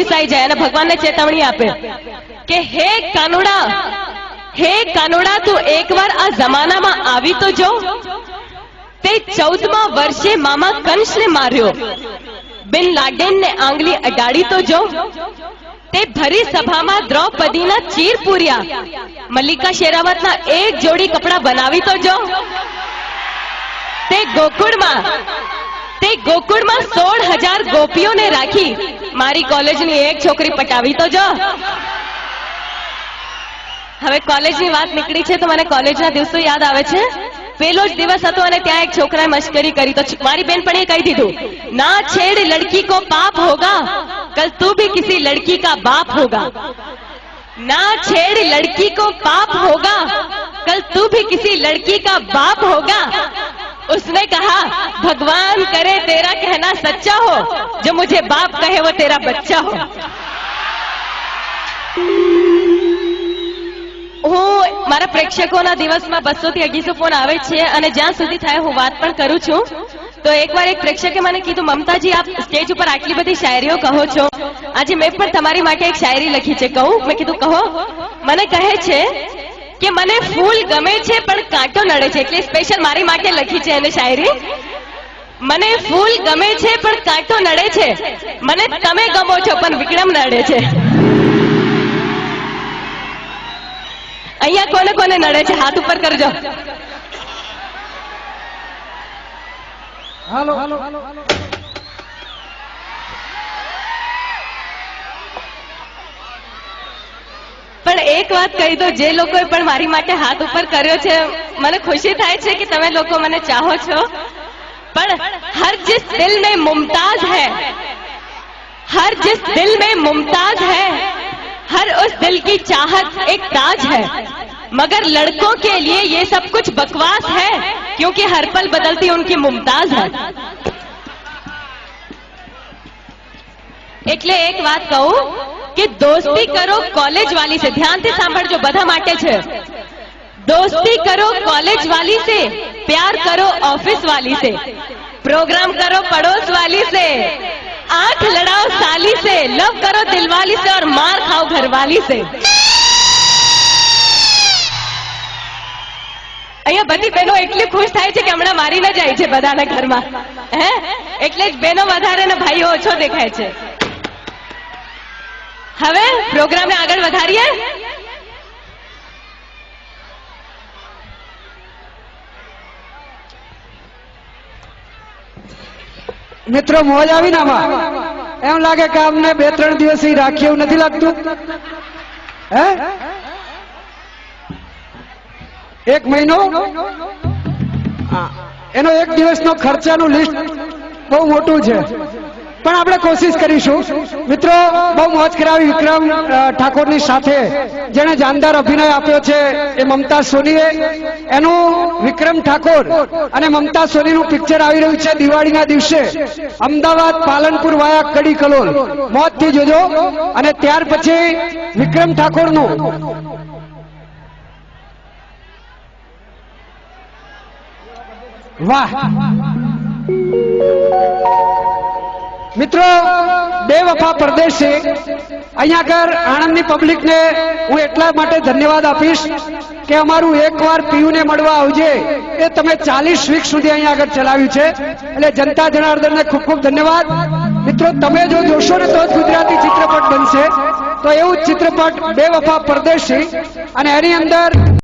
रिसाई जाए અને ભગવાનને ચેતવણી આપે કે હે કાનુડા તું એકવાર આ જમાનામાં આવી તો જો તે 14મા વર્ષે મામા કંસને માર્યો બિન લાડેનને આંગળી અડાડી તો જો તે ભરી સભામાં દ્રૌપદીના ચીર પૂર્યા મલ્લિકા શેરાવતના એક જોડી કપડા બનાવી તો જો તે ગોકુળમાં 16,000 ગોપીઓને રાખી મારી કોલેજની એક છોકરી પટાવી તો જો હવે કોલેજની વાત નીકળી છે તો મને કોલેજના દિવસો યાદ આવે છે પેલો જ દિવસ હતો અને ત્યાં એક છોકરાએ મશ્કરી કરી તો મારી બેનપણીએ કહી દીધું ના છેડ લડકી કો પાપ હોગા कल तू भी किसी लड़की का बाप होगा ना छेड़ लड़की को पाप होगा कल तू भी किसी लड़की का बाप होगा उसने कहा भगवान करे तेरा कहना सच्चा हो जो मुझे बाप कहे वो तेरा बच्चा हो હું મારા પ્રેક્ષકોના દિવસમાં 200 થી 250 ફોન આવે છે અને જ્યાં સુધી થાય હું વાત પણ કરું છું તો એકવાર એક પ્રેક્ષકે મને કીધું મમતાજી આપ સ્ટેજ ઉપર આટલી બધી શાયરીઓ કહો છો આજે મેં પણ તમારી માટે એક શાયરી લખી છે કહું મેં કીધું કહો મને કહે છે કે મને ફૂલ ગમે છે પણ કાંટો નડે છે એટલે સ્પેશિયલ મારી માટે લખી છે એને શાયરી મને ફૂલ ગમે છે પણ કાંટો નડે છે મને તમે ગમો છો પણ વિક્રમ નડે છે અહીંયા કોને કોને નડે છે હાથ ઉપર કરજો હાલો પણ એક વાત કહી દો જે લોકોએ પણ મારી માટે હાથ ઉપર કર્યો છે મને ખુશી થાય છે કે તમે લોકો મને ચાહો છો પણ હર जिस दिल में मुमताज है हर जिस दिल में मुमताज है हर उस दिल की चाहत एक ताज है मगर लड़कों के लिए ये सब कुछ बकवास है क्योंकि हर पल बदलती उनकी मुमताज है એટલે એક વાત કહું કે दोस्ती करो कॉलेज वाली से ध्यान से સાંભળજો બધા માટે છે दोस्ती करो कॉलेज वाली से प्यार करो ऑफिस वाली से प्रोग्राम करो पड़ोस वाली से आंख लड़ाओ साली से लव करो दिलवाली से और मार खाओ घरवाली से અહીંયા બધી બહેનો એટલી ખુશ થાય છે કે હમણાં મારીને જાય છે બધાના ઘરમાં હે એટલે જ બહેનો વધારે ને ભાઈઓ ઓછો દેખાય છે હવે પ્રોગ્રામને આગળ વધારીએ મિત્રો મોજ આવી ને આમાં એમ લાગે કે અમને 2-3 દિવસ રાખી એવું નથી લાગતું હે 1 મહિનો એનો 1 દિવસનો ખર્ચાનું લિસ્ટ બહુ મોટું છે પણ આપણે કોશિશ કરીશું મિત્રો બહુ મોજ કરાવી વિક્રમ ઠાકોરની સાથે જેણે જાનદાર અભિનય આપ્યો છે એ મમતાઝ સોનીએ એનું વિક્રમ ઠાકોર અને મમતાઝ સોનીનું પિક્ચર આવી રહ્યું છે દિવાળીના દિવસે અમદાવાદ પાલનપુર વાયા કડી કલોલ મોજથી જોજો અને ત્યાર પછી વિક્રમ ઠાકોરનું વાહ મિત્રો બેવફા પરદેશી અહીંયા આગળ આણંદની પબ્લિકને હું એટલા માટે ધન્યવાદ આપીશ કે અમારું એકવાર પીયુને મળવા આવજે એ તમે 40 વીક સુધી અહીંયા આગળ ચલાવ્યું છે એટલે જનતા જનાર્દનને ખૂબ ખૂબ ધન્યવાદ મિત્રો તમે જો જોશો ને તો જ ગુજરાતી ચિત્રપટ બનશે તો એવું ચિત્રપટ બેવફા પરદેશી અને એની અંદર